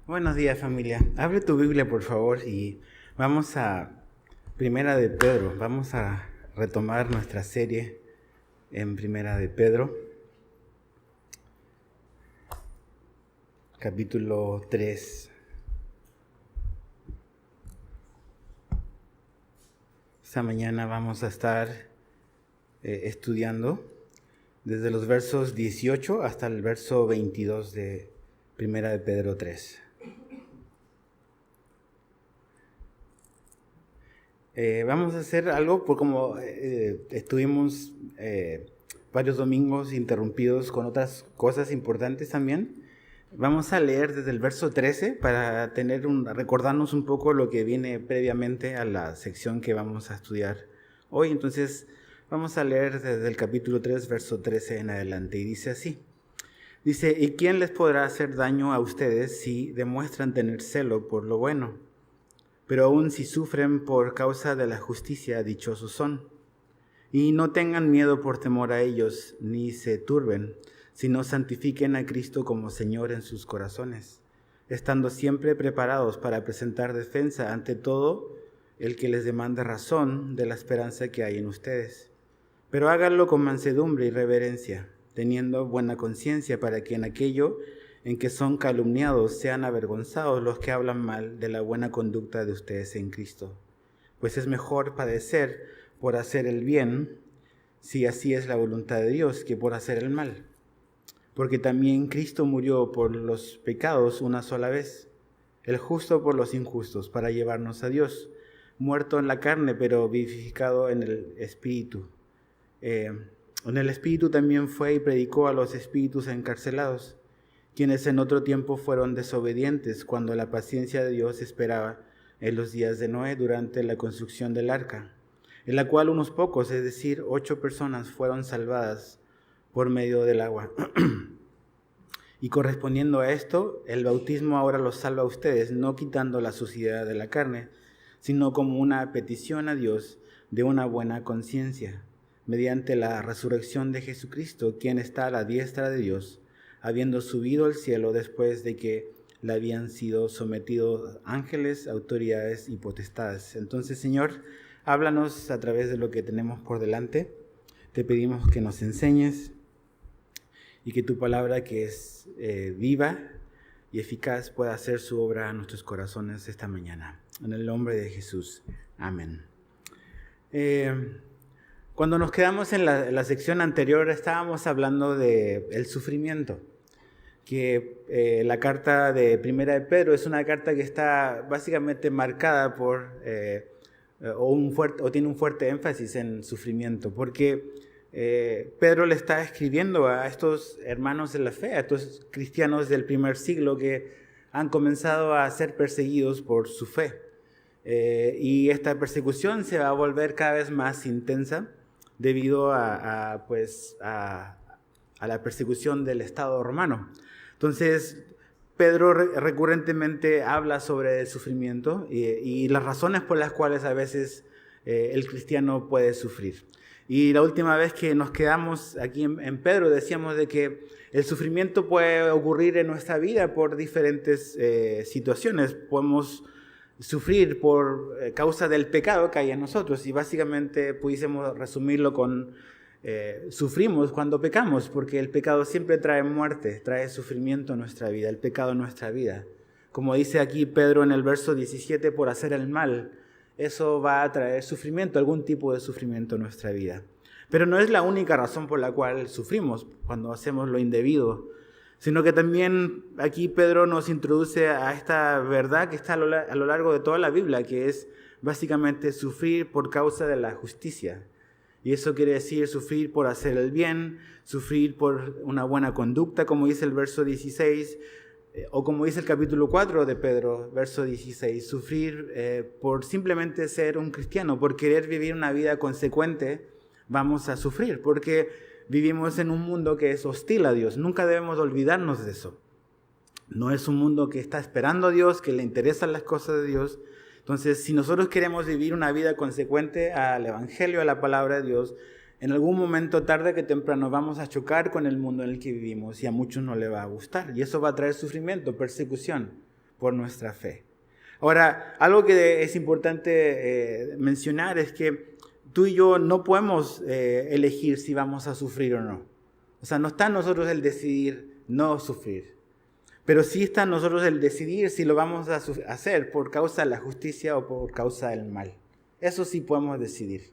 Buenos días, familia. Abre tu Biblia, por favor, y vamos a Primera de Pedro. Vamos a retomar nuestra serie en Primera de Pedro, capítulo 3. Esta mañana vamos a estar estudiando desde los versos 18 hasta el verso 22 de Primera de Pedro 3. Vamos a hacer algo, por como estuvimos varios domingos interrumpidos con otras cosas importantes también. Vamos a leer desde el verso 13 para recordarnos un poco lo que viene previamente a la sección que vamos a estudiar hoy. Entonces vamos a leer desde el capítulo 3, verso 13 en adelante, y dice así. Dice: ¿y quién les podrá hacer daño a ustedes si demuestran tener celo por lo bueno? Pero aún si sufren por causa de la justicia, dichosos son. Y no tengan miedo por temor a ellos, ni se turben, sino santifiquen a Cristo como Señor en sus corazones, estando siempre preparados para presentar defensa ante todo el que les demande razón de la esperanza que hay en ustedes. Pero háganlo con mansedumbre y reverencia, teniendo buena conciencia, para que en aquello en que son calumniados sean avergonzados los que hablan mal de la buena conducta de ustedes en Cristo. Pues es mejor padecer por hacer el bien, si así es la voluntad de Dios, que por hacer el mal. Porque también Cristo murió por los pecados una sola vez, el justo por los injustos, para llevarnos a Dios, muerto en la carne, pero vivificado en el Espíritu. En el Espíritu también fue y predicó a los espíritus encarcelados, quienes en otro tiempo fueron desobedientes cuando la paciencia de Dios esperaba en los días de Noé durante la construcción del arca, en la cual unos pocos, es decir, 8 personas, fueron salvadas por medio del agua. Y correspondiendo a esto, el bautismo ahora los salva a ustedes, no quitando la suciedad de la carne, sino como una petición a Dios de una buena conciencia, mediante la resurrección de Jesucristo, quien está a la diestra de Dios, habiendo subido al cielo después de que le habían sido sometidos ángeles, autoridades y potestades. Entonces, Señor, háblanos a través de lo que tenemos por delante. Te pedimos que nos enseñes y que tu palabra, que es viva y eficaz, pueda hacer su obra en nuestros corazones esta mañana. En el nombre de Jesús. Amén. Cuando nos quedamos en la sección anterior, estábamos hablando del sufrimiento, que la carta de Primera de Pedro es una carta que está básicamente marcada por, o tiene un fuerte énfasis en sufrimiento, porque Pedro le está escribiendo a estos hermanos de la fe, a estos cristianos del primer siglo que han comenzado a ser perseguidos por su fe. Y esta persecución se va a volver cada vez más intensa debido a la persecución del Estado romano. Entonces, Pedro recurrentemente habla sobre el sufrimiento y las razones por las cuales a veces el cristiano puede sufrir. Y la última vez que nos quedamos aquí en Pedro decíamos de que el sufrimiento puede ocurrir en nuestra vida por diferentes situaciones. Podemos sufrir por causa del pecado que hay en nosotros, y básicamente pudiésemos resumirlo con sufrimos cuando pecamos, porque el pecado siempre trae muerte, trae sufrimiento en nuestra vida, el pecado en nuestra vida. Como dice aquí Pedro en el verso 17, por hacer el mal, eso va a traer sufrimiento, algún tipo de sufrimiento en nuestra vida. Pero no es la única razón por la cual sufrimos cuando hacemos lo indebido, sino que también aquí Pedro nos introduce a esta verdad que está a lo largo de toda la Biblia, que es básicamente sufrir por causa de la justicia. Y eso quiere decir sufrir por hacer el bien, sufrir por una buena conducta, como dice el verso 16, o como dice el capítulo 4 de Pedro, verso 16, sufrir por simplemente ser un cristiano, por querer vivir una vida consecuente, vamos a sufrir, porque vivimos en un mundo que es hostil a Dios. Nunca debemos olvidarnos de eso. No es un mundo que está esperando a Dios, que le interesan las cosas de Dios. Entonces, si nosotros queremos vivir una vida consecuente al Evangelio, a la palabra de Dios, en algún momento, tarde que temprano, vamos a chocar con el mundo en el que vivimos y a muchos no le va a gustar. Y eso va a traer sufrimiento, persecución. por nuestra fe. Ahora, algo que es importante mencionar es que tú y yo no podemos elegir si vamos a sufrir o no. O sea, no está en nosotros el decidir no sufrir. Pero sí está en nosotros el decidir si lo vamos a hacer por causa de la justicia o por causa del mal. Eso sí podemos decidir.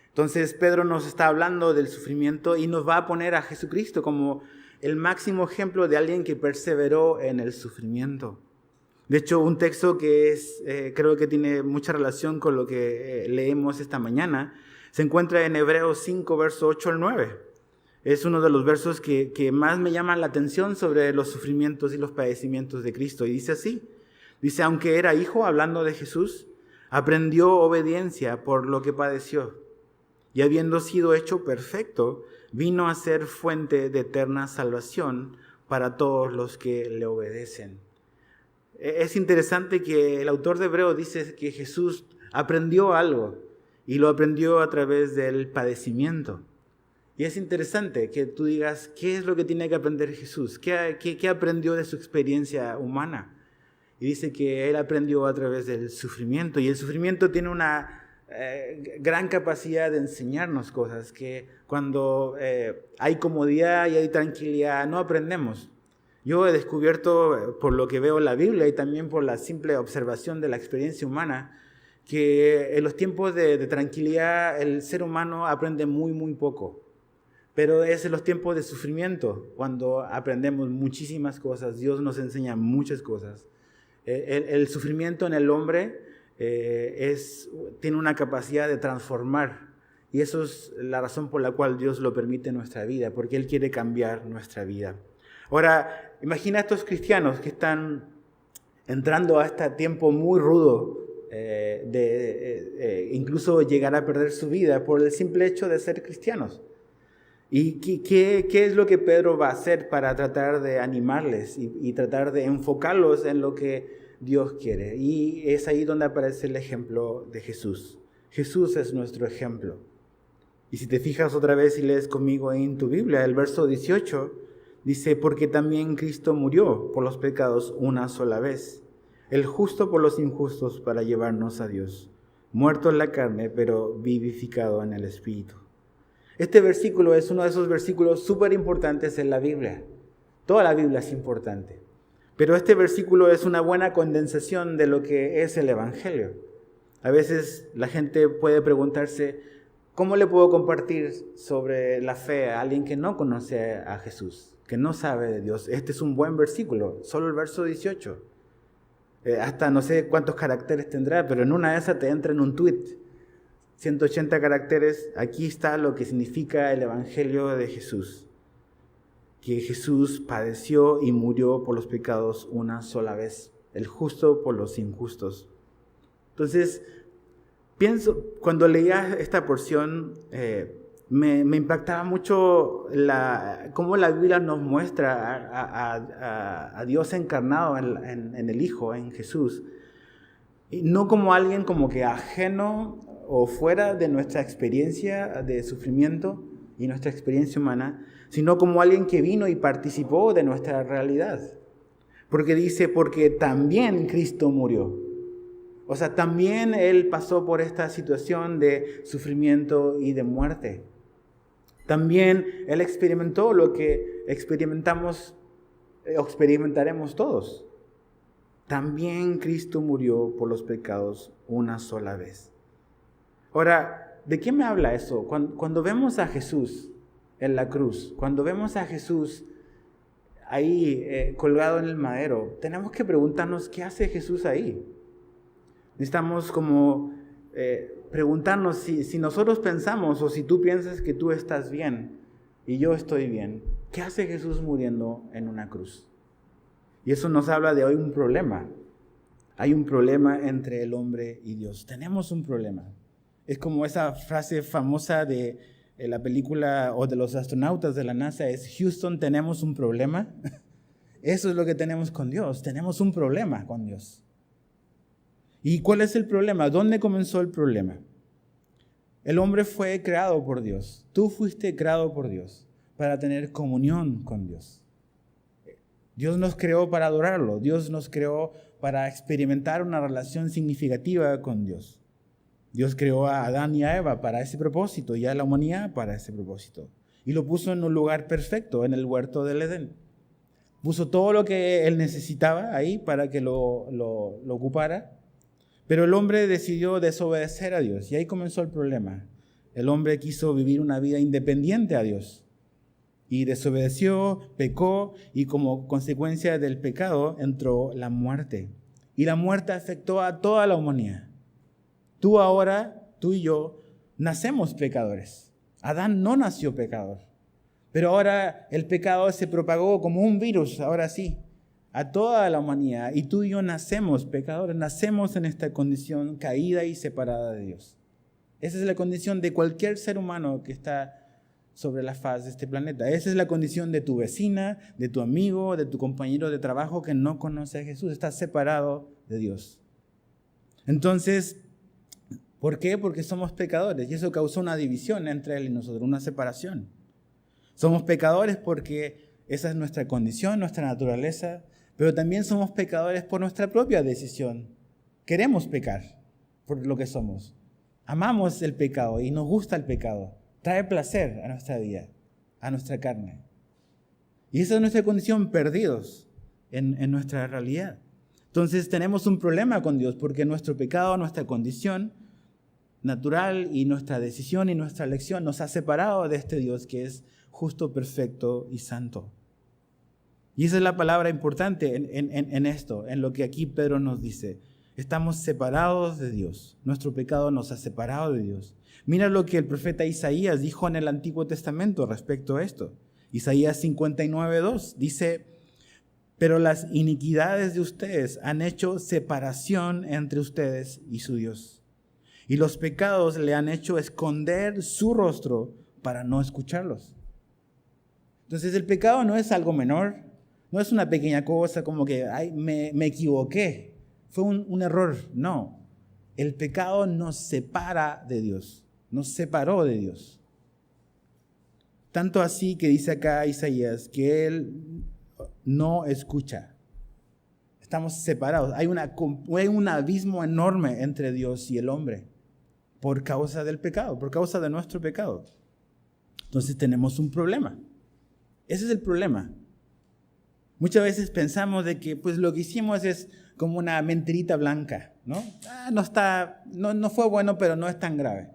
Entonces, Pedro nos está hablando del sufrimiento y nos va a poner a Jesucristo como el máximo ejemplo de alguien que perseveró en el sufrimiento. De hecho, un texto que creo que tiene mucha relación con lo que leemos esta mañana, se encuentra en Hebreos 5, verso 8 al 9. Es uno de los versos que más me llaman la atención sobre los sufrimientos y los padecimientos de Cristo. Y dice así, dice, aunque era hijo, hablando de Jesús, aprendió obediencia por lo que padeció. Y habiendo sido hecho perfecto, vino a ser fuente de eterna salvación para todos los que le obedecen. Es interesante que el autor de Hebreos dice que Jesús aprendió algo y lo aprendió a través del padecimiento. Y es interesante que tú digas, ¿qué es lo que tiene que aprender Jesús? ¿Qué aprendió de su experiencia humana? Y dice que él aprendió a través del sufrimiento. Y el sufrimiento tiene una gran capacidad de enseñarnos cosas que cuando hay comodidad y hay tranquilidad no aprendemos. Yo he descubierto, por lo que veo en la Biblia y también por la simple observación de la experiencia humana, que en los tiempos de tranquilidad el ser humano aprende muy, muy poco. Pero es en los tiempos de sufrimiento cuando aprendemos muchísimas cosas. Dios nos enseña muchas cosas. El sufrimiento en el hombre tiene una capacidad de transformar. Y eso es la razón por la cual Dios lo permite en nuestra vida, porque Él quiere cambiar nuestra vida. Ahora, imagina a estos cristianos que están entrando a este tiempo muy rudo de incluso llegar a perder su vida por el simple hecho de ser cristianos. ¿Y qué es lo que Pedro va a hacer para tratar de animarles y tratar de enfocarlos en lo que Dios quiere? Y es ahí donde aparece el ejemplo de Jesús. Jesús es nuestro ejemplo. Y si te fijas otra vez y lees conmigo en tu Biblia, el verso 18 dice, porque también Cristo murió por los pecados una sola vez, el justo por los injustos para llevarnos a Dios, muerto en la carne, pero vivificado en el Espíritu. Este versículo es uno de esos versículos súper importantes en la Biblia. Toda la Biblia es importante. Pero este versículo es una buena condensación de lo que es el Evangelio. A veces la gente puede preguntarse, ¿cómo le puedo compartir sobre la fe a alguien que no conoce a Jesús, que no sabe de Dios? Este es un buen versículo, solo el verso 18. Hasta no sé cuántos caracteres tendrá, pero en una de esas te entra en un tweet. 180 caracteres, aquí está lo que significa el Evangelio de Jesús. Que Jesús padeció y murió por los pecados una sola vez, el justo por los injustos. Entonces, pienso, cuando leía esta porción, me impactaba mucho cómo la Biblia nos muestra a Dios encarnado en el Hijo, en Jesús. Y no como alguien como que ajeno o fuera de nuestra experiencia de sufrimiento y nuestra experiencia humana, sino como alguien que vino y participó de nuestra realidad. Porque dice, porque también Cristo murió. O sea, también Él pasó por esta situación de sufrimiento y de muerte. También Él experimentó lo que experimentaremos todos. También Cristo murió por los pecados una sola vez. Ahora, ¿de qué me habla eso? Cuando vemos a Jesús en la cruz, cuando vemos a Jesús ahí colgado en el madero, tenemos que preguntarnos, ¿qué hace Jesús ahí? Necesitamos como preguntarnos si nosotros pensamos o si tú piensas que tú estás bien y yo estoy bien, ¿qué hace Jesús muriendo en una cruz? Y eso nos habla de hoy un problema. Hay un problema entre el hombre y Dios. Tenemos un problema. Es como esa frase famosa de la película o de los astronautas de la NASA, es Houston, tenemos un problema. Eso es lo que tenemos con Dios. Tenemos un problema con Dios. ¿Y cuál es el problema? ¿Dónde comenzó el problema? El hombre fue creado por Dios. Tú fuiste creado por Dios para tener comunión con Dios. Dios nos creó para adorarlo. Dios nos creó para experimentar una relación significativa con Dios. Dios creó a Adán y a Eva para ese propósito y a la humanidad para ese propósito. Y lo puso en un lugar perfecto, en el huerto del Edén. Puso todo lo que él necesitaba ahí para que lo ocupara. Pero el hombre decidió desobedecer a Dios y ahí comenzó el problema. El hombre quiso vivir una vida independiente a Dios. Y desobedeció, pecó, y como consecuencia del pecado entró la muerte. Y la muerte afectó a toda la humanidad. Tú y yo, nacemos pecadores. Adán no nació pecador. Pero ahora el pecado se propagó como un virus, ahora sí, a toda la humanidad. Y tú y yo nacemos pecadores, nacemos en esta condición caída y separada de Dios. Esa es la condición de cualquier ser humano que está sobre la faz de este planeta. Esa es la condición de tu vecina, de tu amigo, de tu compañero de trabajo que no conoce a Jesús. Está separado de Dios. Entonces, ¿por qué? Porque somos pecadores y eso causó una división entre Él y nosotros, una separación. Somos pecadores porque esa es nuestra condición, nuestra naturaleza, pero también somos pecadores por nuestra propia decisión. Queremos pecar por lo que somos. Amamos el pecado y nos gusta el pecado. Trae placer a nuestra vida, a nuestra carne. Y esa es nuestra condición, perdidos en nuestra realidad. Entonces tenemos un problema con Dios porque nuestro pecado, nuestra condición natural y nuestra decisión y nuestra elección nos ha separado de este Dios que es justo, perfecto y santo. Y esa es la palabra importante en esto, en lo que aquí Pedro nos dice. Estamos separados de Dios. Nuestro pecado nos ha separado de Dios. Mira lo que el profeta Isaías dijo en el Antiguo Testamento respecto a esto. Isaías 59:2 dice: pero las iniquidades de ustedes han hecho separación entre ustedes y su Dios. Y los pecados le han hecho esconder su rostro para no escucharlos. Entonces el pecado no es algo menor, no es una pequeña cosa como que ay, me equivoqué, fue un error. No, el pecado nos separa de Dios, nos separó de Dios. Tanto así que dice acá Isaías que Él no escucha. Estamos separados. Hay un abismo enorme entre Dios y el hombre por causa del pecado, por causa de nuestro pecado. Entonces tenemos un problema. Ese es el problema. Muchas veces pensamos de que pues lo que hicimos es como una mentirita blanca, ¿no? No fue bueno, pero no es tan grave.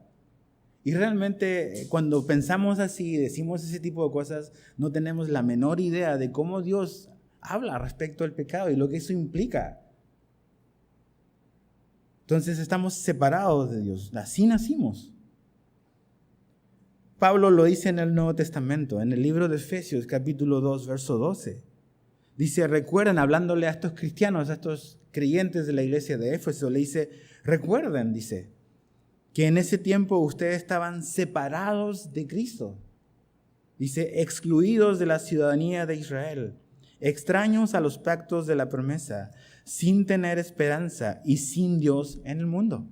Y realmente cuando pensamos así, decimos ese tipo de cosas, no tenemos la menor idea de cómo Dios habla respecto al pecado y lo que eso implica. Entonces estamos separados de Dios, así nacimos. Pablo lo dice en el Nuevo Testamento, en el libro de Efesios, capítulo 2, verso 12. Dice, recuerden, hablándole a estos cristianos, a estos creyentes de la iglesia de Éfeso, le dice, recuerden, dice, que en ese tiempo ustedes estaban separados de Cristo. Dice, excluidos de la ciudadanía de Israel, extraños a los pactos de la promesa, sin tener esperanza y sin Dios en el mundo.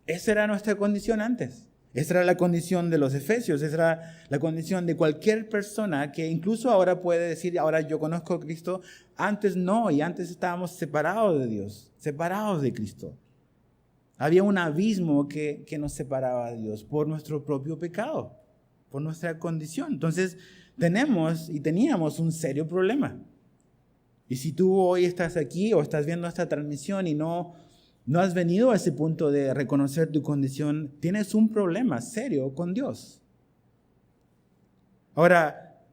Esa era nuestra condición antes. Esa era la condición de los efesios, esa era la condición de cualquier persona que incluso ahora puede decir, ahora yo conozco a Cristo, antes no, y antes estábamos separados de Dios, separados de Cristo. Había un abismo que nos separaba de Dios por nuestro propio pecado, por nuestra condición. Entonces teníamos un serio problema. Y si tú hoy estás aquí o estás viendo esta transmisión y no has venido a ese punto de reconocer tu condición, tienes un problema serio con Dios. Ahora,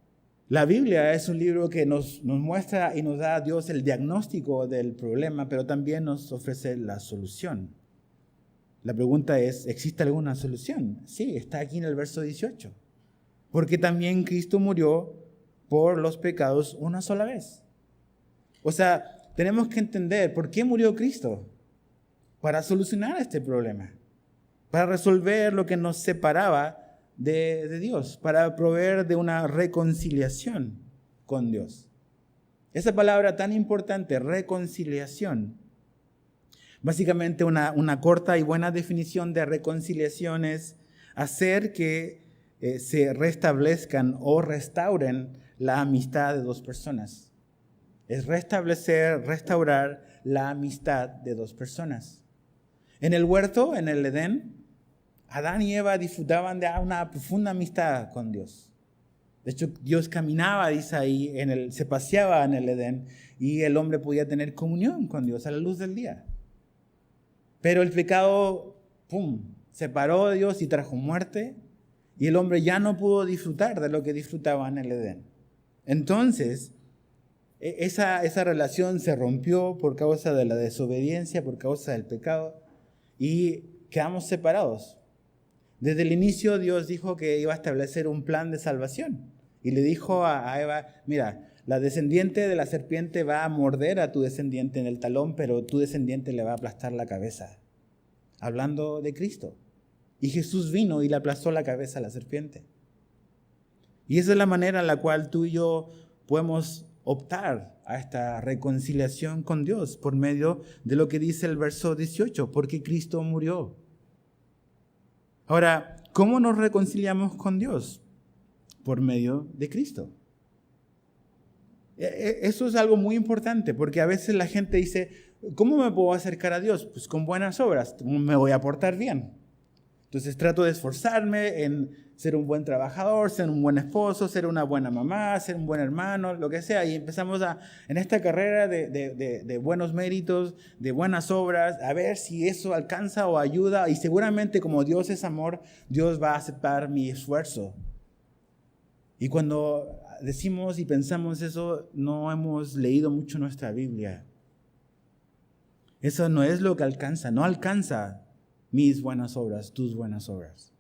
la Biblia es un libro que nos muestra y nos da a Dios el diagnóstico del problema, pero también nos ofrece la solución. La pregunta es, ¿existe alguna solución? Sí, está aquí en el verso 18. Porque también Cristo murió por los pecados una sola vez. O sea, tenemos que entender por qué murió Cristo. Para solucionar este problema. Para resolver lo que nos separaba de Dios. Para proveer de una reconciliación con Dios. Esa palabra tan importante, reconciliación. Básicamente una corta y buena definición de reconciliación es hacer que se restablezcan o restauren la amistad de dos personas. es restablecer, restaurar la amistad de dos personas. En el huerto, en el Edén, Adán y Eva disfrutaban de una profunda amistad con Dios. De hecho, Dios caminaba, dice ahí, se paseaba en el Edén y el hombre podía tener comunión con Dios a la luz del día. Pero el pecado, separó de Dios y trajo muerte y el hombre ya no pudo disfrutar de lo que disfrutaba en el Edén. Entonces, esa relación se rompió por causa de la desobediencia, por causa del pecado y quedamos separados. Desde el inicio Dios dijo que iba a establecer un plan de salvación y le dijo a Eva, mira, la descendiente de la serpiente va a morder a tu descendiente en el talón, pero tu descendiente le va a aplastar la cabeza. Hablando de Cristo. Y Jesús vino y le aplastó la cabeza a la serpiente. Y esa es la manera en la cual tú y yo podemos optar a esta reconciliación con Dios por medio de lo que dice el verso 18, porque Cristo murió. Ahora, ¿cómo nos reconciliamos con Dios? Por medio de Cristo. Eso es algo muy importante, porque a veces la gente dice, ¿cómo me puedo acercar a Dios? Pues con buenas obras, me voy a portar bien. Entonces trato de esforzarme en ser un buen trabajador, ser un buen esposo, ser una buena mamá, ser un buen hermano, lo que sea. Y empezamos en esta carrera de buenos méritos, de buenas obras, a ver si eso alcanza o ayuda. Y seguramente como Dios es amor, Dios va a aceptar mi esfuerzo. Y cuando decimos y pensamos eso, no hemos leído mucho nuestra Biblia. Eso no es lo que alcanza, no alcanza mis buenas obras, tus buenas obras.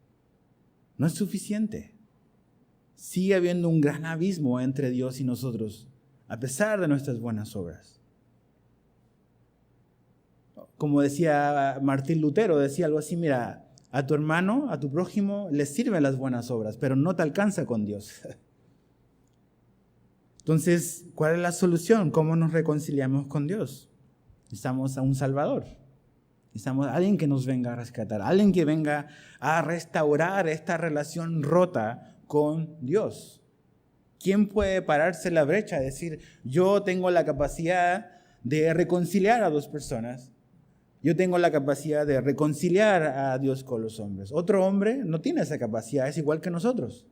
No es suficiente. Sigue habiendo un gran abismo entre Dios y nosotros, a pesar de nuestras buenas obras. Como decía Martín Lutero, decía algo así, mira, a tu hermano, a tu prójimo, le sirven las buenas obras, pero no te alcanza con Dios. Entonces, ¿cuál es la solución? ¿Cómo nos reconciliamos con Dios? Necesitamos a un Salvador. Necesitamos a alguien que nos venga a rescatar, alguien que venga a restaurar esta relación rota con Dios. ¿Quién puede pararse en la brecha y decir, yo tengo la capacidad de reconciliar a dos personas? Yo tengo la capacidad de reconciliar a Dios con los hombres. Otro hombre no tiene esa capacidad, es igual que nosotros.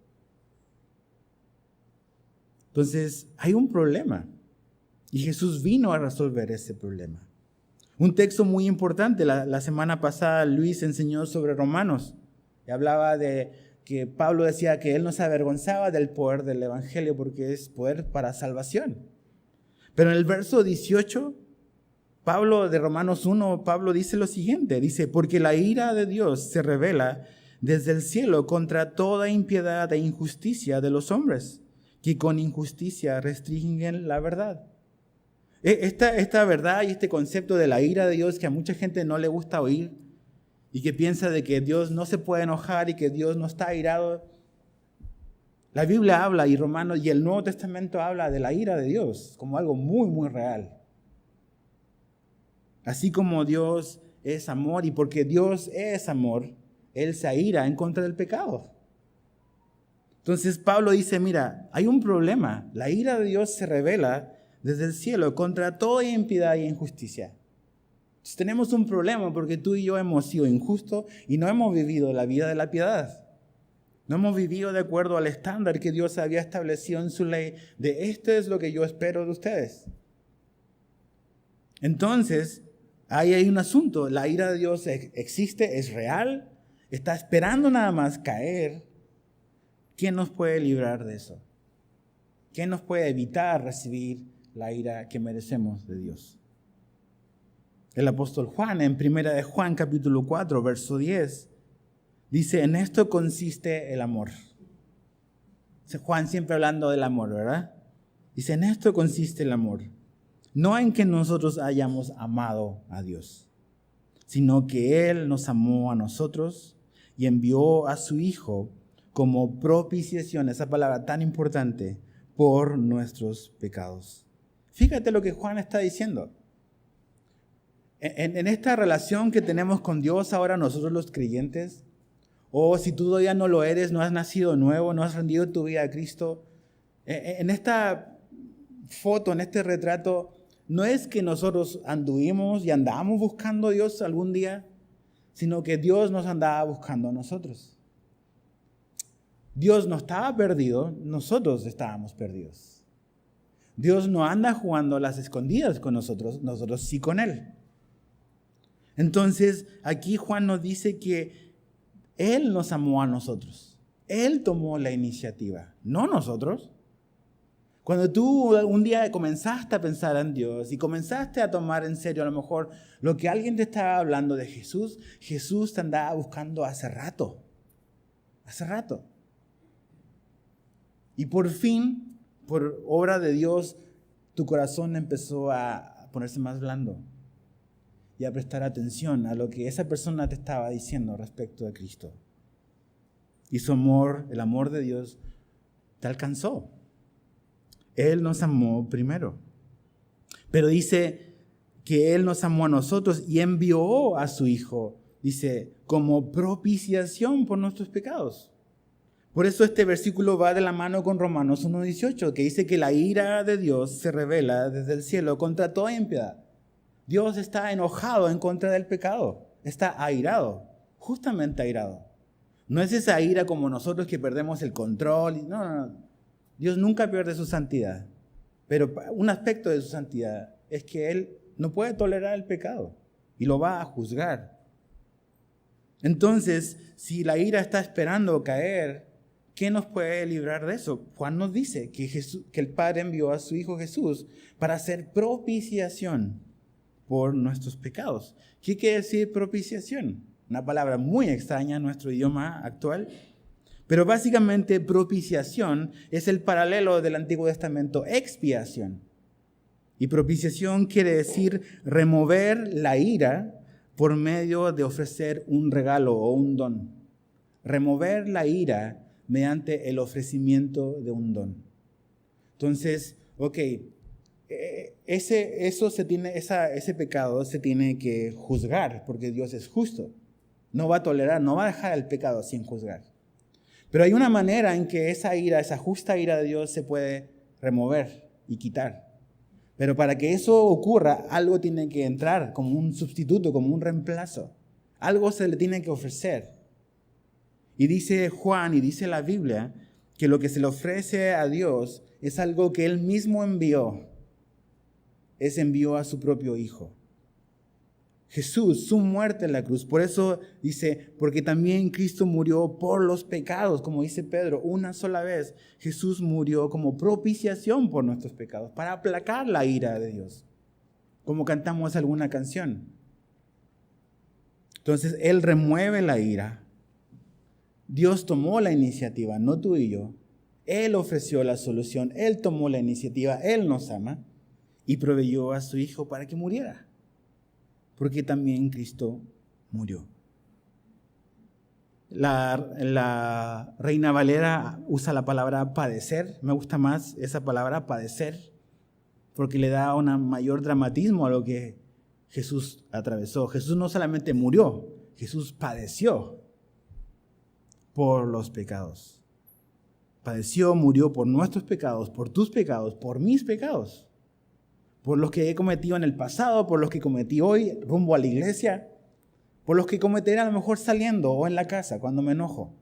Entonces, hay un problema. Y Jesús vino a resolver ese problema. Un texto muy importante, la semana pasada Luis enseñó sobre Romanos. Y hablaba de que Pablo decía que él no se avergonzaba del poder del Evangelio porque es poder para salvación. Pero en el verso 18, Pablo de Romanos 1, Pablo dice lo siguiente. Dice, porque la ira de Dios se revela desde el cielo contra toda impiedad e injusticia de los hombres, que con injusticia restringen la verdad. Esta verdad y este concepto de la ira de Dios que a mucha gente no le gusta oír y que piensa de que Dios no se puede enojar y que Dios no está airado. La Biblia habla y Romanos y el Nuevo Testamento habla de la ira de Dios como algo muy, muy real. Así como Dios es amor y porque Dios es amor, Él se aira en contra del pecado. Entonces Pablo dice, mira, hay un problema. La ira de Dios se revela desde el cielo contra toda impiedad e injusticia. Entonces, tenemos un problema porque tú y yo hemos sido injustos y no hemos vivido la vida de la piedad. No hemos vivido de acuerdo al estándar que Dios había establecido en su ley de esto es lo que yo espero de ustedes. Entonces, ahí hay un asunto. La ira de Dios existe, es real, está esperando nada más caer. ¿Quién nos puede librar de eso? ¿Quién nos puede evitar recibir la ira que merecemos de Dios? El apóstol Juan, en 1 de Juan capítulo 4, verso 10, dice, en esto consiste el amor. Juan siempre hablando del amor, ¿verdad? Dice, en esto consiste el amor. No en que nosotros hayamos amado a Dios, sino que Él nos amó a nosotros y envió a su Hijo como propiciación, esa palabra tan importante, por nuestros pecados. Fíjate lo que Juan está diciendo. En esta relación que tenemos con Dios ahora nosotros los creyentes, o si tú todavía no lo eres, no has nacido nuevo, no has rendido tu vida a Cristo, en esta foto, en este retrato, no es que nosotros anduvimos y andábamos buscando a Dios algún día, sino que Dios nos andaba buscando a nosotros. Dios no estaba perdido, nosotros estábamos perdidos. Dios no anda jugando a las escondidas con nosotros, nosotros sí con Él. Entonces, aquí Juan nos dice que Él nos amó a nosotros. Él tomó la iniciativa, no nosotros. Cuando tú un día comenzaste a pensar en Dios y comenzaste a tomar en serio a lo mejor lo que alguien te estaba hablando de Jesús, Jesús te andaba buscando hace rato. Hace rato. Y por fin, por obra de Dios, tu corazón empezó a ponerse más blando y a prestar atención a lo que esa persona te estaba diciendo respecto de Cristo. Y su amor, el amor de Dios, te alcanzó. Él nos amó primero. Pero dice que Él nos amó a nosotros y envió a su Hijo, dice, como propiciación por nuestros pecados. Por eso este versículo va de la mano con Romanos 1:18, que dice que la ira de Dios se revela desde el cielo contra toda impiedad. Dios está enojado en contra del pecado, está airado, justamente airado. No es esa ira como nosotros que perdemos el control. No. Dios nunca pierde su santidad. Pero un aspecto de su santidad es que Él no puede tolerar el pecado y lo va a juzgar. Entonces, si la ira está esperando caer, ¿qué nos puede librar de eso? Juan nos dice que el Padre envió a su Hijo Jesús para hacer propiciación por nuestros pecados. ¿Qué quiere decir propiciación? Una palabra muy extraña en nuestro idioma actual. Pero básicamente propiciación es el paralelo del Antiguo Testamento, expiación. Y propiciación quiere decir remover la ira por medio de ofrecer un regalo o un don. Remover la ira mediante el ofrecimiento de un don. Entonces, ese pecado se tiene que juzgar porque Dios es justo. No va a tolerar, no va a dejar el pecado sin juzgar. Pero hay una manera en que esa ira, esa justa ira de Dios se puede remover y quitar. Pero para que eso ocurra, algo tiene que entrar como un sustituto, como un reemplazo. Algo se le tiene que ofrecer. Y dice Juan y dice la Biblia que lo que se le ofrece a Dios es algo que Él mismo envió. Envió a su propio Hijo. Jesús, su muerte en la cruz. Por eso dice, porque también Cristo murió por los pecados, como dice Pedro, una sola vez. Jesús murió como propiciación por nuestros pecados, para aplacar la ira de Dios, como cantamos alguna canción. Entonces, Él remueve la ira. Dios tomó la iniciativa, no tú y yo. Él ofreció la solución, Él tomó la iniciativa, Él nos ama y proveyó a su Hijo para que muriera. Porque también Cristo murió. La Reina Valera usa la palabra padecer. Me gusta más esa palabra padecer, porque le da un mayor dramatismo a lo que Jesús atravesó. Jesús no solamente murió, Jesús padeció por los pecados. Padeció, murió por nuestros pecados, por tus pecados, por mis pecados. Por los que he cometido en el pasado, por los que cometí hoy rumbo a la iglesia, por los que cometeré a lo mejor saliendo o en la casa cuando me enojo.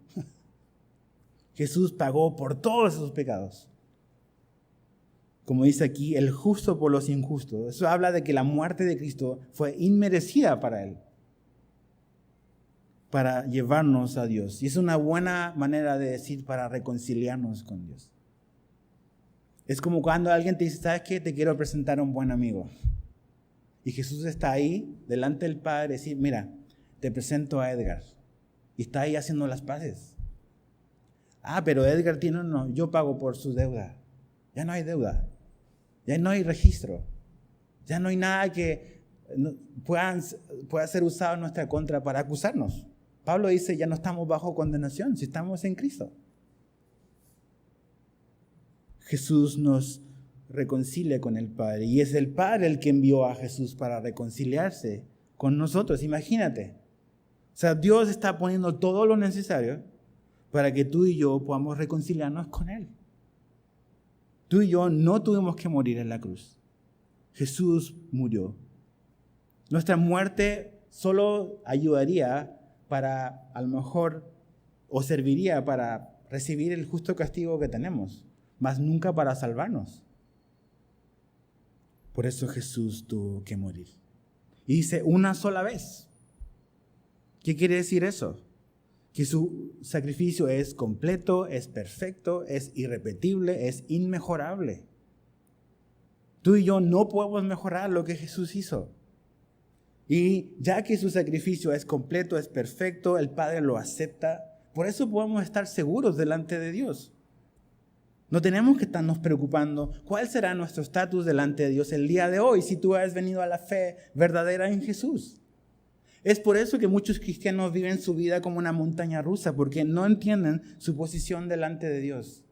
Jesús pagó por todos esos pecados. Como dice aquí, el justo por los injustos. Eso habla de que la muerte de Cristo fue inmerecida para Él, para llevarnos a Dios. Y es una buena manera de decir para reconciliarnos con Dios. Es como cuando alguien te dice, ¿sabes qué? Te quiero presentar a un buen amigo. Y Jesús está ahí, delante del Padre, y dice, mira, te presento a Edgar. Y está ahí haciendo las paces. Ah, pero Edgar tiene uno, yo pago por su deuda. Ya no hay deuda. Ya no hay registro. Ya no hay nada que pueda ser usado en nuestra contra para acusarnos. Pablo dice, ya no estamos bajo condenación, si estamos en Cristo. Jesús nos reconcilia con el Padre. Y es el Padre el que envió a Jesús para reconciliarse con nosotros. Imagínate. O sea, Dios está poniendo todo lo necesario para que tú y yo podamos reconciliarnos con Él. Tú y yo no tuvimos que morir en la cruz. Jesús murió. Nuestra muerte solo ayudaría para, a lo mejor, o serviría para recibir el justo castigo que tenemos, mas nunca para salvarnos. Por eso Jesús tuvo que morir. Y dice una sola vez. ¿Qué quiere decir eso? Que su sacrificio es completo, es perfecto, es irrepetible, es inmejorable. Tú y yo no podemos mejorar lo que Jesús hizo. Y ya que su sacrificio es completo, es perfecto, el Padre lo acepta, por eso podemos estar seguros delante de Dios. No tenemos que estarnos preocupando cuál será nuestro estatus delante de Dios el día de hoy si tú has venido a la fe verdadera en Jesús. Es por eso que muchos cristianos viven su vida como una montaña rusa, porque no entienden su posición delante de Dios.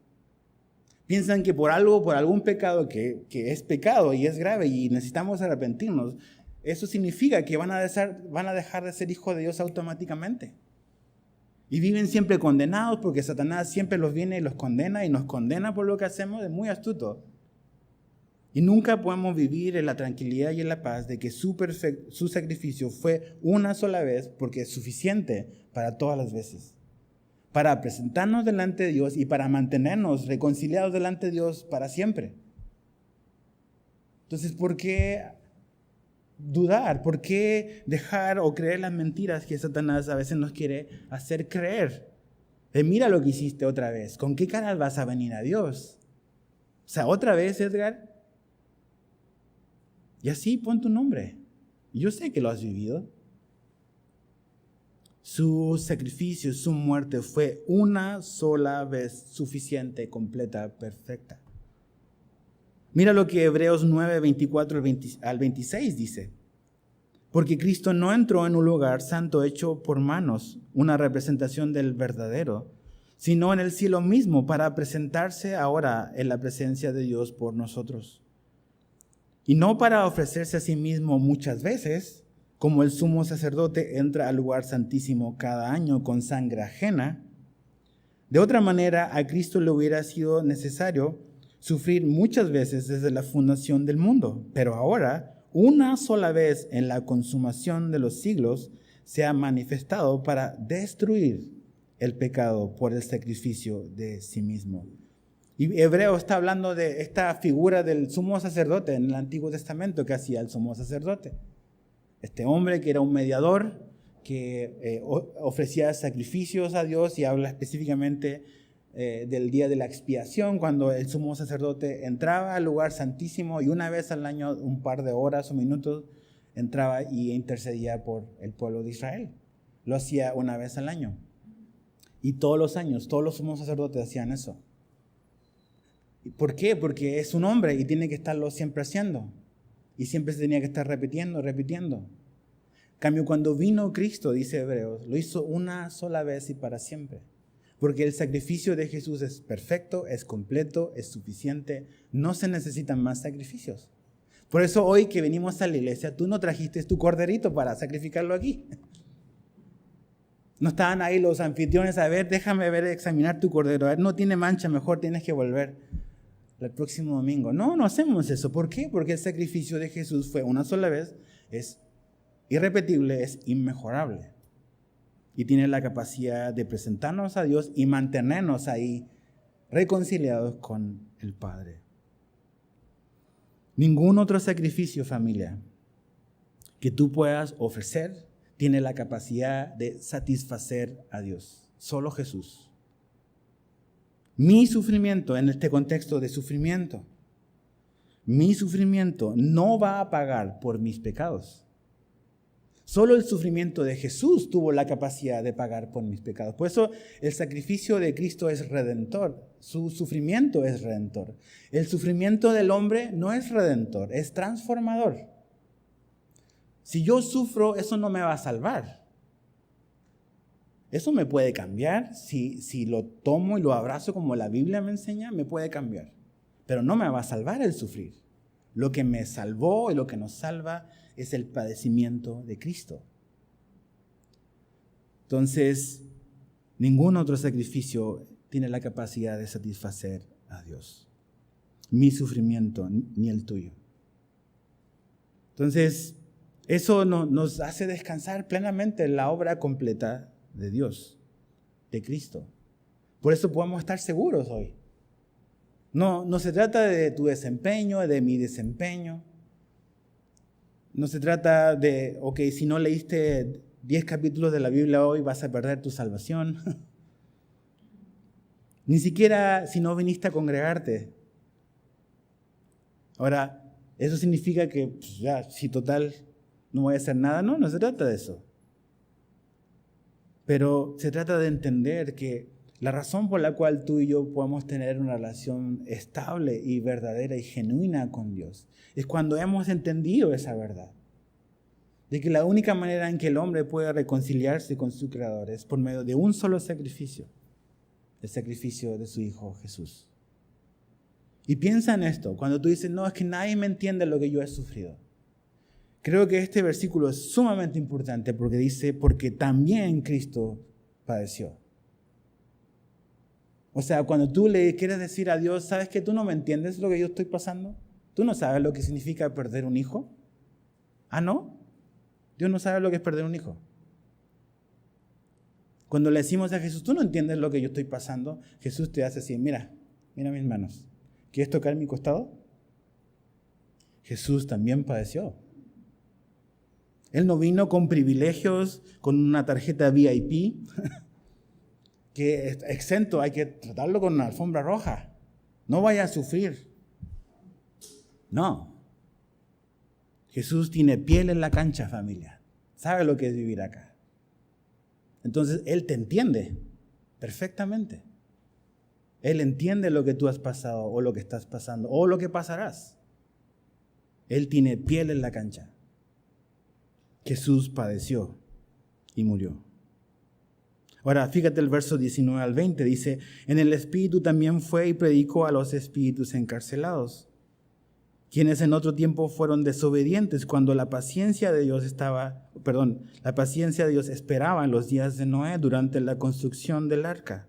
Piensan que por algún pecado que es pecado y es grave y necesitamos arrepentirnos, eso significa que van a dejar de ser hijos de Dios automáticamente. Y viven siempre condenados porque Satanás siempre los viene y los condena y nos condena por lo que hacemos. Es muy astuto. Y nunca podemos vivir en la tranquilidad y en la paz de que su sacrificio fue una sola vez porque es suficiente para todas las veces. Para presentarnos delante de Dios y para mantenernos reconciliados delante de Dios para siempre. Entonces, ¿por qué dudar? ¿Por qué dejar o creer las mentiras que Satanás a veces nos quiere hacer creer? Mira lo que hiciste otra vez. ¿Con qué cara vas a venir a Dios? O sea, otra vez, Edgar. Y así pon tu nombre. Yo sé que lo has vivido. Su sacrificio, su muerte fue una sola vez suficiente, completa, perfecta. Mira lo que Hebreos 9, 24 al 26 dice. Porque Cristo no entró en un lugar santo hecho por manos, una representación del verdadero, sino en el cielo mismo para presentarse ahora en la presencia de Dios por nosotros. Y no para ofrecerse a sí mismo muchas veces, como el sumo sacerdote entra al lugar santísimo cada año con sangre ajena. De otra manera, a Cristo le hubiera sido necesario sufrir muchas veces desde la fundación del mundo, pero ahora, una sola vez en la consumación de los siglos, se ha manifestado para destruir el pecado por el sacrificio de sí mismo. Y Hebreo está hablando de esta figura del sumo sacerdote en el Antiguo Testamento que hacía el sumo sacerdote. Este hombre que era un mediador, que ofrecía sacrificios a Dios, y habla específicamente del día de la expiación, cuando el sumo sacerdote entraba al lugar santísimo y una vez al año, un par de horas o minutos, entraba y intercedía por el pueblo de Israel. Lo hacía una vez al año. Y todos los años, todos los sumos sacerdotes hacían eso. ¿Por qué? Porque es un hombre y tiene que estarlo siempre haciendo. Y siempre se tenía que estar repitiendo. En cambio, cuando vino Cristo, dice Hebreos, lo hizo una sola vez y para siempre. Porque el sacrificio de Jesús es perfecto, es completo, es suficiente. No se necesitan más sacrificios. Por eso hoy que venimos a la iglesia, tú no trajiste tu corderito para sacrificarlo aquí. No estaban ahí los anfitriones, a ver, déjame ver, examinar tu cordero. A ver, no tiene mancha, mejor tienes que volver el próximo domingo. No hacemos eso. ¿Por qué? Porque el sacrificio de Jesús fue una sola vez, es irrepetible, es inmejorable. Y tiene la capacidad de presentarnos a Dios y mantenernos ahí reconciliados con el Padre. Ningún otro sacrificio, familia, que tú puedas ofrecer tiene la capacidad de satisfacer a Dios. Solo Jesús. Mi sufrimiento, en este contexto de sufrimiento, mi sufrimiento no va a pagar por mis pecados. Solo el sufrimiento de Jesús tuvo la capacidad de pagar por mis pecados. Por eso el sacrificio de Cristo es redentor. Su sufrimiento es redentor. El sufrimiento del hombre no es redentor, es transformador. Si yo sufro, eso no me va a salvar. Eso me puede cambiar. Si lo tomo y lo abrazo como la Biblia me enseña, me puede cambiar. Pero no me va a salvar el sufrir. Lo que me salvó y lo que nos salva es el padecimiento de Cristo. Entonces, ningún otro sacrificio tiene la capacidad de satisfacer a Dios. mi sufrimiento ni el tuyo. Entonces, eso nos hace descansar plenamente en la obra completa de Dios, de Cristo. Por eso podemos estar seguros hoy. No se trata de tu desempeño, de mi desempeño. No se trata de, si no leíste 10 capítulos de la Biblia hoy, vas a perder tu salvación. Ni siquiera si no viniste a congregarte. Ahora, ¿eso significa que si total no voy a hacer nada? No se trata de eso. Pero se trata de entender que la razón por la cual tú y yo podemos tener una relación estable y verdadera y genuina con Dios es cuando hemos entendido esa verdad. De que la única manera en que el hombre puede reconciliarse con su Creador es por medio de un solo sacrificio, el sacrificio de su Hijo Jesús. Y piensa en esto, cuando tú dices, no, es que nadie me entiende lo que yo he sufrido. Creo que este versículo es sumamente importante porque dice, porque también Cristo padeció. O sea, cuando tú le quieres decir a Dios, ¿sabes que tú no me entiendes lo que yo estoy pasando? ¿Tú no sabes lo que significa perder un hijo? ¿Ah, no? Dios no sabe lo que es perder un hijo. Cuando le decimos a Jesús, ¿tú no entiendes lo que yo estoy pasando? Jesús te hace así, mira mis manos. ¿Quieres tocar mi costado? Jesús también padeció. Él no vino con privilegios, con una tarjeta VIP, que es exento, hay que tratarlo con una alfombra roja. No vaya a sufrir. No. Jesús tiene piel en la cancha, familia. Sabe lo que es vivir acá. Entonces, Él te entiende perfectamente. Él entiende lo que tú has pasado o lo que estás pasando o lo que pasarás. Él tiene piel en la cancha. Jesús padeció y murió. Ahora, fíjate el verso 19 al 20, dice, en el Espíritu también fue y predicó a los espíritus encarcelados, quienes en otro tiempo fueron desobedientes cuando la paciencia de Dios esperaba en los días de Noé durante la construcción del arca,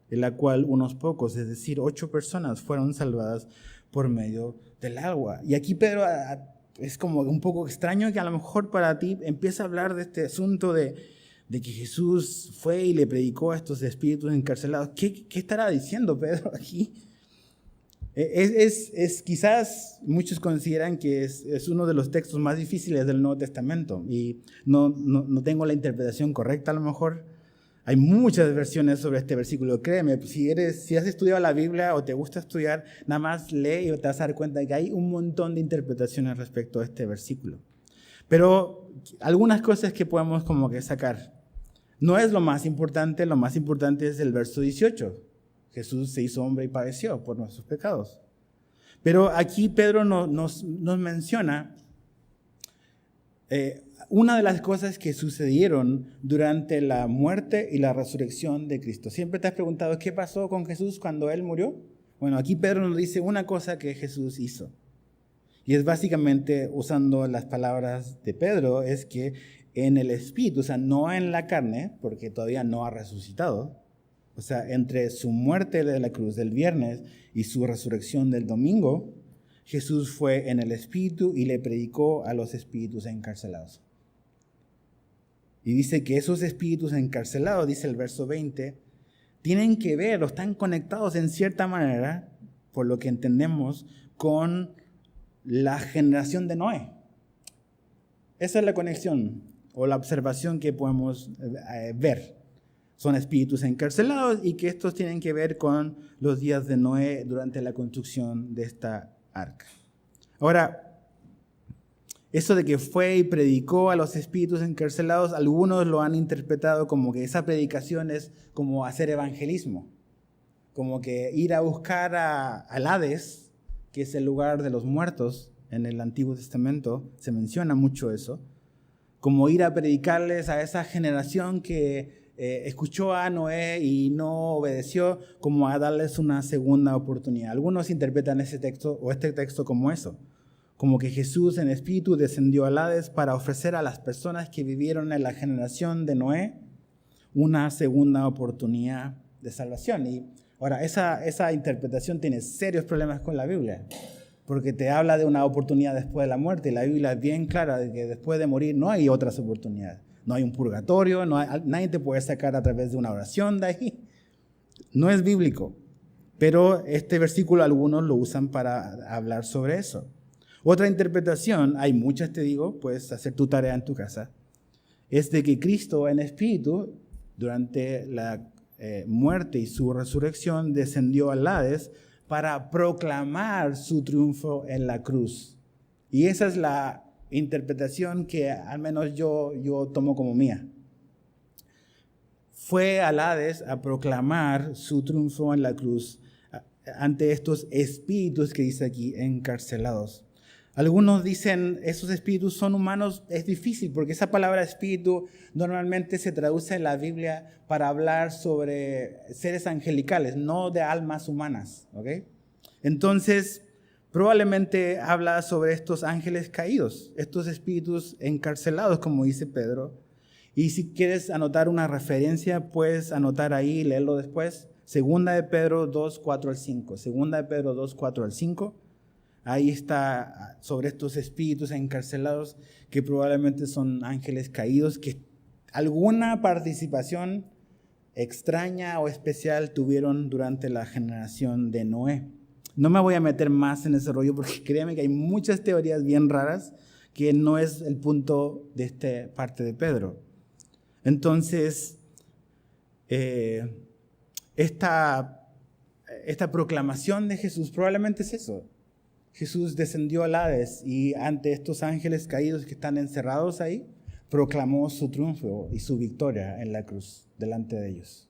en la cual unos pocos, es decir, 8 personas, fueron salvadas por medio del agua. Y aquí Pedro es como un poco extraño que a lo mejor para ti empieza a hablar de este asunto de que Jesús fue y le predicó a estos espíritus encarcelados. ¿Qué estará diciendo Pedro aquí? Quizás muchos consideran que es uno de los textos más difíciles del Nuevo Testamento y no tengo la interpretación correcta a lo mejor. Hay muchas versiones sobre este versículo. Créeme, si has estudiado la Biblia o te gusta estudiar, nada más lee y te vas a dar cuenta de que hay un montón de interpretaciones respecto a este versículo. Pero algunas cosas que podemos como que sacar. No es lo más importante es el verso 18. Jesús se hizo hombre y padeció por nuestros pecados. Pero aquí Pedro nos menciona una de las cosas que sucedieron durante la muerte y la resurrección de Cristo. ¿Siempre te has preguntado qué pasó con Jesús cuando Él murió? Bueno, aquí Pedro nos dice una cosa que Jesús hizo. Y es básicamente, usando las palabras de Pedro, es que en el Espíritu, o sea, no en la carne, porque todavía no ha resucitado, o sea, entre su muerte de la cruz del viernes y su resurrección del domingo, Jesús fue en el Espíritu y le predicó a los espíritus encarcelados. Y dice que esos espíritus encarcelados, dice el verso 20, tienen que ver o están conectados en cierta manera, por lo que entendemos, con la generación de Noé. Esa es la conexión o la observación que podemos ver. Son espíritus encarcelados y que estos tienen que ver con los días de Noé durante la construcción de esta arca. Ahora, eso de que fue y predicó a los espíritus encarcelados, algunos lo han interpretado como que esa predicación es como hacer evangelismo, como que ir a buscar al Hades, que es el lugar de los muertos en el Antiguo Testamento, se menciona mucho eso, como ir a predicarles a esa generación que escuchó a Noé y no obedeció, como a darles una segunda oportunidad. Algunos interpretan ese texto o este texto como eso, como que Jesús en espíritu descendió al Hades para ofrecer a las personas que vivieron en la generación de Noé una segunda oportunidad de salvación. Y Ahora, esa interpretación tiene serios problemas con la Biblia, porque te habla de una oportunidad después de la muerte, y la Biblia es bien clara de que después de morir no hay otras oportunidades. No hay un purgatorio, nadie te puede sacar a través de una oración de ahí. No es bíblico, pero este versículo algunos lo usan para hablar sobre eso. Otra interpretación, hay muchas te digo, puedes hacer tu tarea en tu casa, es de que Cristo en espíritu, durante la muerte y su resurrección, descendió al Hades para proclamar su triunfo en la cruz. Y esa es la interpretación que al menos yo tomo como mía. Fue al Hades a proclamar su triunfo en la cruz ante estos espíritus que dice aquí, encarcelados. Algunos dicen, esos espíritus son humanos. Es difícil porque esa palabra espíritu normalmente se traduce en la Biblia para hablar sobre seres angelicales, no de almas humanas. ¿Okay? Entonces, probablemente habla sobre estos ángeles caídos, estos espíritus encarcelados, como dice Pedro. Y si quieres anotar una referencia, puedes anotar ahí y leerlo después. Segunda de Pedro 2, 4 al 5. Segunda de Pedro 2, 4 al 5. Ahí está sobre estos espíritus encarcelados que probablemente son ángeles caídos que alguna participación extraña o especial tuvieron durante la generación de Noé. No me voy a meter más en ese rollo porque créanme que hay muchas teorías bien raras que no es el punto de esta parte de Pedro. Entonces, esta proclamación de Jesús probablemente es eso. Jesús descendió al Hades y ante estos ángeles caídos que están encerrados ahí, proclamó su triunfo y su victoria en la cruz delante de ellos.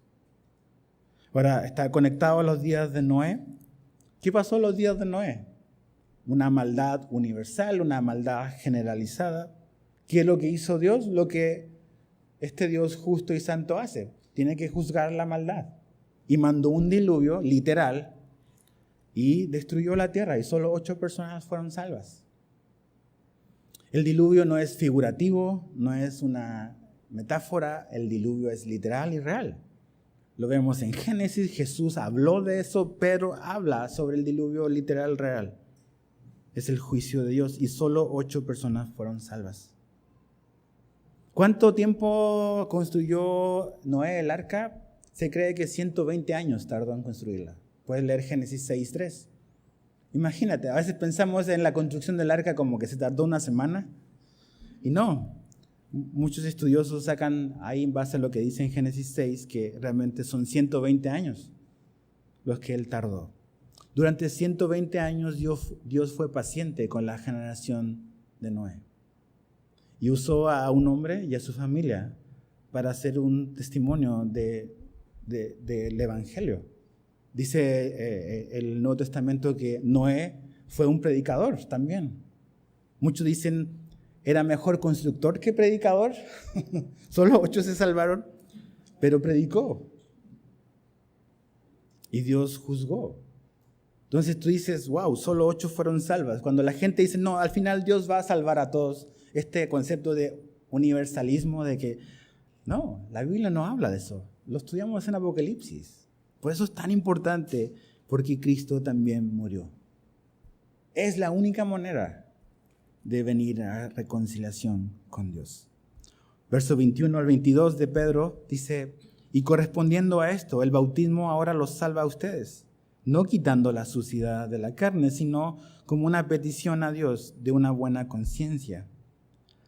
Ahora, está conectado a los días de Noé. ¿Qué pasó en los días de Noé? Una maldad universal, una maldad generalizada. ¿Qué es lo que hizo Dios? Lo que este Dios justo y santo hace. Tiene que juzgar la maldad. Y mandó un diluvio literal y destruyó la tierra y solo 8 personas fueron salvas. El diluvio no es figurativo, no es una metáfora, el diluvio es literal y real. Lo vemos en Génesis, Jesús habló de eso, Pedro habla sobre el diluvio literal real. Es el juicio de Dios y solo 8 personas fueron salvas. ¿Cuánto tiempo construyó Noé el arca? Se cree que 120 años tardó en construirla. Puedes leer Génesis 6:3. Imagínate, a veces pensamos en la construcción del arca como que se tardó una semana. Y no. Muchos estudiosos sacan ahí en base a lo que dice en Génesis 6 que realmente son 120 años los que él tardó. Durante 120 años Dios fue paciente con la generación de Noé. Y usó a un hombre y a su familia para hacer un testimonio del Evangelio. Dice el Nuevo Testamento que Noé fue un predicador también. Muchos dicen, era mejor constructor que predicador. Solo 8 se salvaron, pero predicó. Y Dios juzgó. Entonces tú dices, wow, solo 8 fueron salvas. Cuando la gente dice, no, al final Dios va a salvar a todos. Este concepto de universalismo, de que, no, la Biblia no habla de eso. Lo estudiamos en Apocalipsis. Por eso es tan importante, porque Cristo también murió. Es la única manera de venir a reconciliación con Dios. Verso 21 al 22 de Pedro dice, y correspondiendo a esto, el bautismo ahora los salva a ustedes, no quitando la suciedad de la carne, sino como una petición a Dios de una buena conciencia,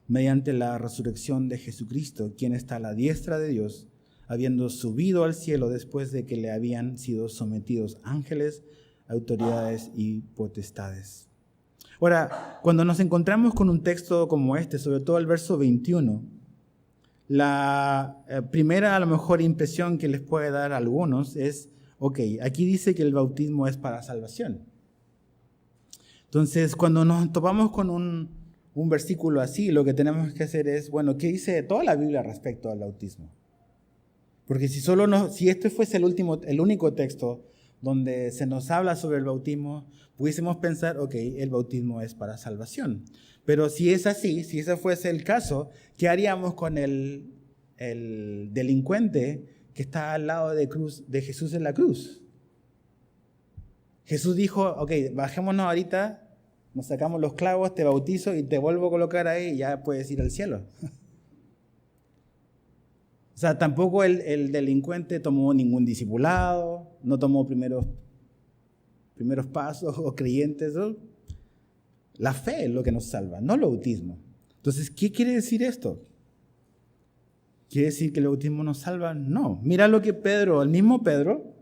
mediante la resurrección de Jesucristo, quien está a la diestra de Dios, habiendo subido al cielo después de que le habían sido sometidos ángeles, autoridades y potestades. Ahora, cuando nos encontramos con un texto como este, sobre todo el verso 21, la primera a lo mejor impresión que les puede dar a algunos es, ok, aquí dice que el bautismo es para salvación. Entonces, cuando nos topamos con un versículo así, lo que tenemos que hacer es, bueno, ¿qué dice toda la Biblia respecto al bautismo? Porque si este fuese el único texto donde se nos habla sobre el bautismo, pudiésemos pensar, ok, el bautismo es para salvación. Pero si es así, si ese fuese el caso, ¿qué haríamos con el delincuente que está al lado de Jesús en la cruz? Jesús dijo, ok, bajémonos ahorita, nos sacamos los clavos, te bautizo y te vuelvo a colocar ahí y ya puedes ir al cielo. O sea, tampoco el delincuente tomó ningún discipulado, no tomó primeros pasos o creyentes, ¿no? La fe es lo que nos salva, no el bautismo. Entonces, ¿qué quiere decir esto? ¿Quiere decir que el bautismo nos salva? No. Mira lo que Pedro, el mismo Pedro,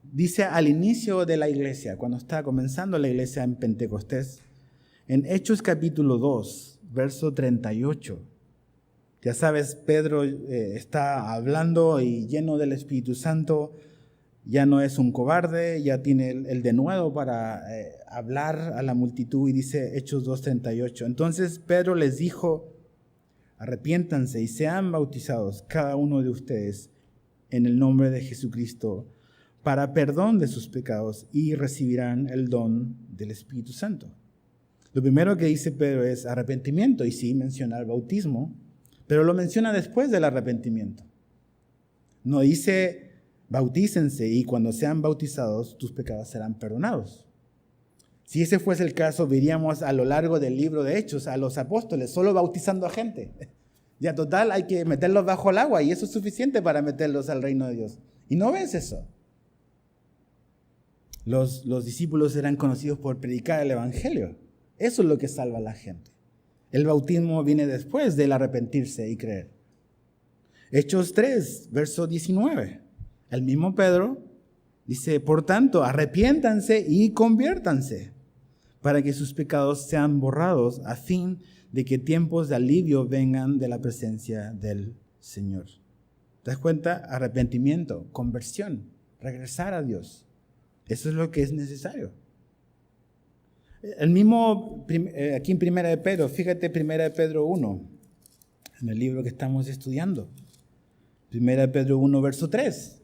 dice al inicio de la iglesia, cuando está comenzando la iglesia en Pentecostés, en Hechos capítulo 2, verso 38. Ya sabes, Pedro está hablando y lleno del Espíritu Santo, ya no es un cobarde, ya tiene el denuedo para hablar a la multitud y dice Hechos 2:38. Entonces Pedro les dijo, arrepiéntanse y sean bautizados cada uno de ustedes en el nombre de Jesucristo para perdón de sus pecados y recibirán el don del Espíritu Santo. Lo primero que dice Pedro es arrepentimiento y sí menciona el bautismo, pero lo menciona después del arrepentimiento. No dice bautícense y cuando sean bautizados tus pecados serán perdonados. Si ese fuese el caso, veríamos a lo largo del libro de Hechos a los apóstoles solo bautizando a gente. Ya total, hay que meterlos bajo el agua y eso es suficiente para meterlos al reino de Dios. Y no ves eso. Los discípulos eran conocidos por predicar el evangelio. Eso es lo que salva a la gente. El bautismo viene después del arrepentirse y creer. Hechos 3, verso 19. El mismo Pedro dice, por tanto, arrepiéntanse y conviértanse para que sus pecados sean borrados a fin de que tiempos de alivio vengan de la presencia del Señor. ¿Te das cuenta? Arrepentimiento, conversión, regresar a Dios. Eso es lo que es necesario. El mismo, aquí en Primera de Pedro, fíjate Primera de Pedro 1, en el libro que estamos estudiando. Primera de Pedro 1, verso 3.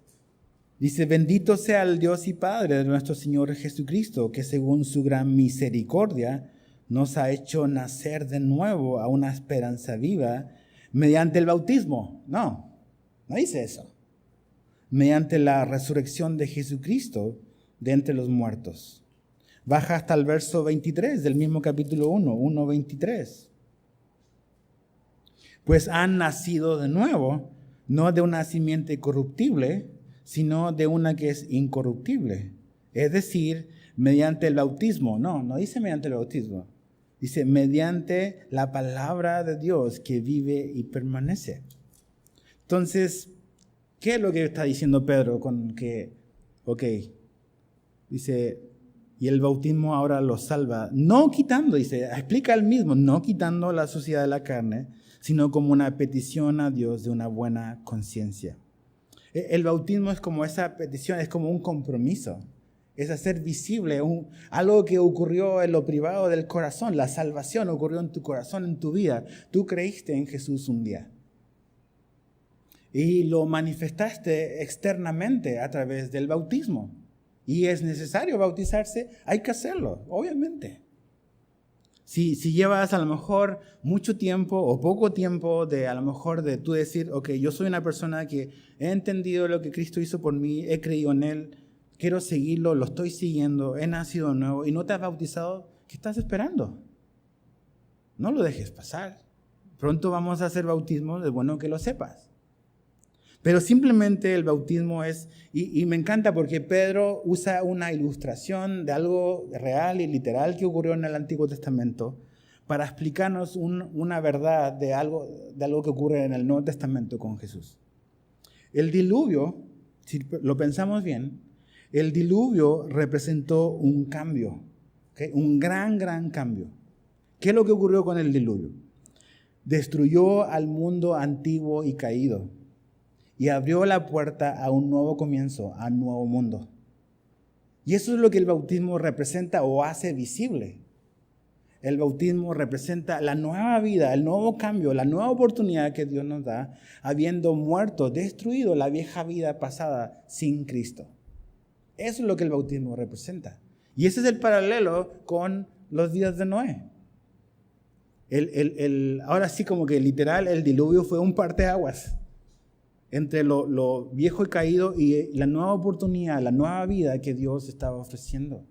Dice, bendito sea el Dios y Padre de nuestro Señor Jesucristo, que según su gran misericordia nos ha hecho nacer de nuevo a una esperanza viva mediante el bautismo. No dice eso. Mediante la resurrección de Jesucristo de entre los muertos. Baja hasta el verso 23 del mismo capítulo 1:23. Pues han nacido de nuevo, no de una simiente corruptible, sino de una que es incorruptible. Es decir, mediante el bautismo. No dice mediante el bautismo. Dice mediante la palabra de Dios que vive y permanece. Entonces, ¿qué es lo que está diciendo Pedro con que, dice, y el bautismo ahora lo salva? No quitando, dice, explica él mismo, no quitando la suciedad de la carne, sino como una petición a Dios de una buena conciencia. El bautismo es como esa petición, es como un compromiso. Es hacer visible algo que ocurrió en lo privado del corazón. La salvación ocurrió en tu corazón, en tu vida. Tú creíste en Jesús un día. Y lo manifestaste externamente a través del bautismo. Y es necesario bautizarse, hay que hacerlo, obviamente. Si llevas a lo mejor mucho tiempo o poco tiempo a lo mejor de tú decir, yo soy una persona que he entendido lo que Cristo hizo por mí, he creído en Él, quiero seguirlo, lo estoy siguiendo, he nacido de nuevo y no te has bautizado, ¿qué estás esperando? No lo dejes pasar. Pronto vamos a hacer bautismo, es bueno que lo sepas. Pero simplemente el bautismo es, y me encanta porque Pedro usa una ilustración de algo real y literal que ocurrió en el Antiguo Testamento para explicarnos una verdad de algo que ocurre en el Nuevo Testamento con Jesús. El diluvio, si lo pensamos bien, el diluvio representó un cambio, un gran cambio. ¿Qué es lo que ocurrió con el diluvio? Destruyó al mundo antiguo y caído. Y abrió la puerta a un nuevo comienzo, a un nuevo mundo. Y eso es lo que el bautismo representa o hace visible. El bautismo representa la nueva vida, el nuevo cambio, la nueva oportunidad que Dios nos da, habiendo muerto, destruido la vieja vida pasada sin Cristo. Eso es lo que el bautismo representa. Y ese es el paralelo con los días de Noé. Ahora sí como que literal el diluvio fue un parteaguas. entre lo viejo y caído y la nueva oportunidad, la nueva vida que Dios estaba ofreciendo.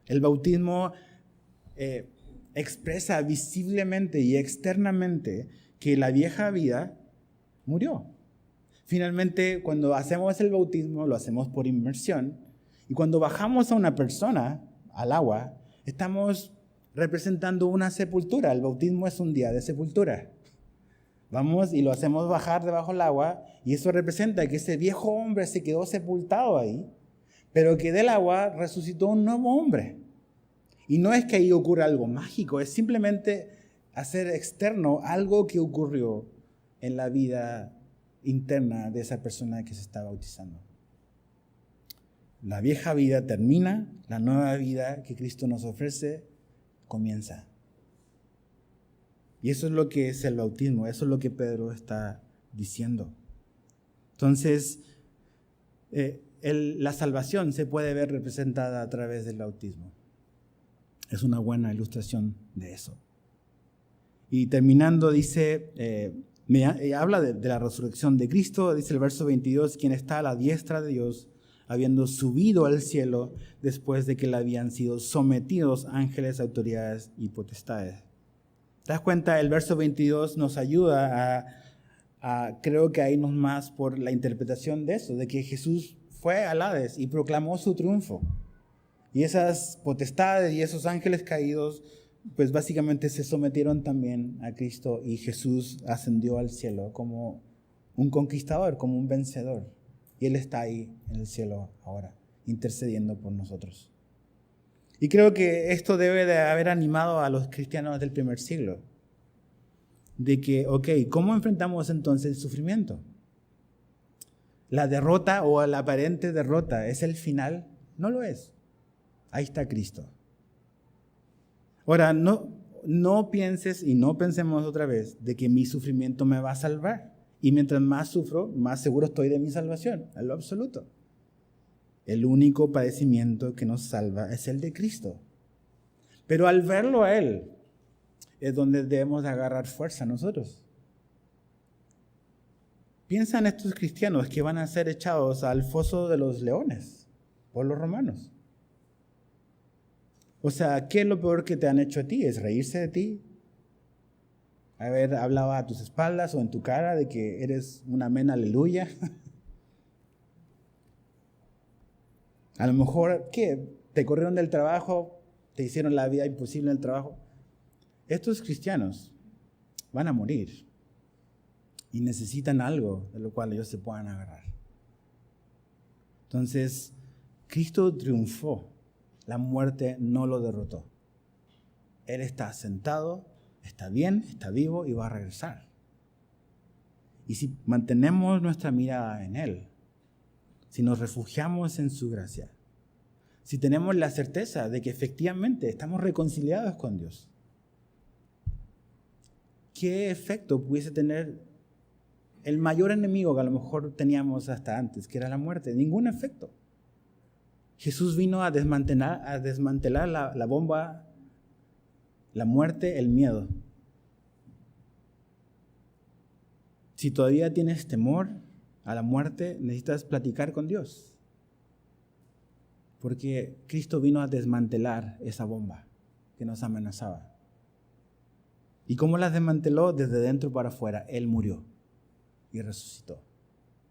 El bautismo expresa visiblemente y externamente que la vieja vida murió. Finalmente, cuando hacemos el bautismo, lo hacemos por inmersión. Y cuando bajamos a una persona al agua, estamos representando una sepultura. El bautismo es un día de sepultura. Vamos y lo hacemos bajar debajo del agua, y eso representa que ese viejo hombre se quedó sepultado ahí, pero que del agua resucitó un nuevo hombre. Y no es que ahí ocurra algo mágico, es simplemente hacer externo algo que ocurrió en la vida interna de esa persona que se está bautizando. La vieja vida termina, la nueva vida que Cristo nos ofrece comienza. Y eso es lo que es el bautismo, eso es lo que Pedro está diciendo. Entonces, la salvación se puede ver representada a través del bautismo. Es una buena ilustración de eso. Y terminando dice, habla de la resurrección de Cristo, dice el verso 22, quien está a la diestra de Dios, habiendo subido al cielo después de que le habían sido sometidos ángeles, autoridades y potestades. ¿Te das cuenta? El verso 22 nos ayuda a creo que a irnos más por la interpretación de eso, de que Jesús fue al Hades y proclamó su triunfo. Y esas potestades y esos ángeles caídos, pues básicamente se sometieron también a Cristo, y Jesús ascendió al cielo como un conquistador, como un vencedor. Y Él está ahí en el cielo ahora, intercediendo por nosotros. Y creo que esto debe de haber animado a los cristianos del primer siglo. De que, ¿cómo enfrentamos entonces el sufrimiento? ¿La derrota o la aparente derrota es el final? No lo es. Ahí está Cristo. Ahora, no pienses y no pensemos otra vez de que mi sufrimiento me va a salvar. Y mientras más sufro, más seguro estoy de mi salvación, en lo absoluto. El único padecimiento que nos salva es el de Cristo. Pero al verlo a Él, es donde debemos de agarrar fuerza nosotros. Piensa en estos cristianos que van a ser echados al foso de los leones por los romanos. O sea, ¿qué es lo peor que te han hecho a ti? ¿Es reírse de ti? Haber hablado a tus espaldas o en tu cara de que eres un amén, aleluya. A lo mejor, ¿qué? Te corrieron del trabajo, te hicieron la vida imposible en el trabajo. Estos cristianos van a morir y necesitan algo de lo cual ellos se puedan agarrar. Entonces, Cristo triunfó. La muerte no lo derrotó. Él está sentado, está bien, está vivo y va a regresar. Y si mantenemos nuestra mirada en Él, si nos refugiamos en su gracia, si tenemos la certeza de que efectivamente estamos reconciliados con Dios, ¿qué efecto pudiese tener el mayor enemigo que a lo mejor teníamos hasta antes, que era la muerte? Ningún efecto. Jesús vino a desmantelar la bomba, la muerte, el miedo. Si todavía tienes temor a la muerte, necesitas platicar con Dios. Porque Cristo vino a desmantelar esa bomba que nos amenazaba. ¿Y cómo la desmanteló? Desde dentro para afuera. Él murió y resucitó.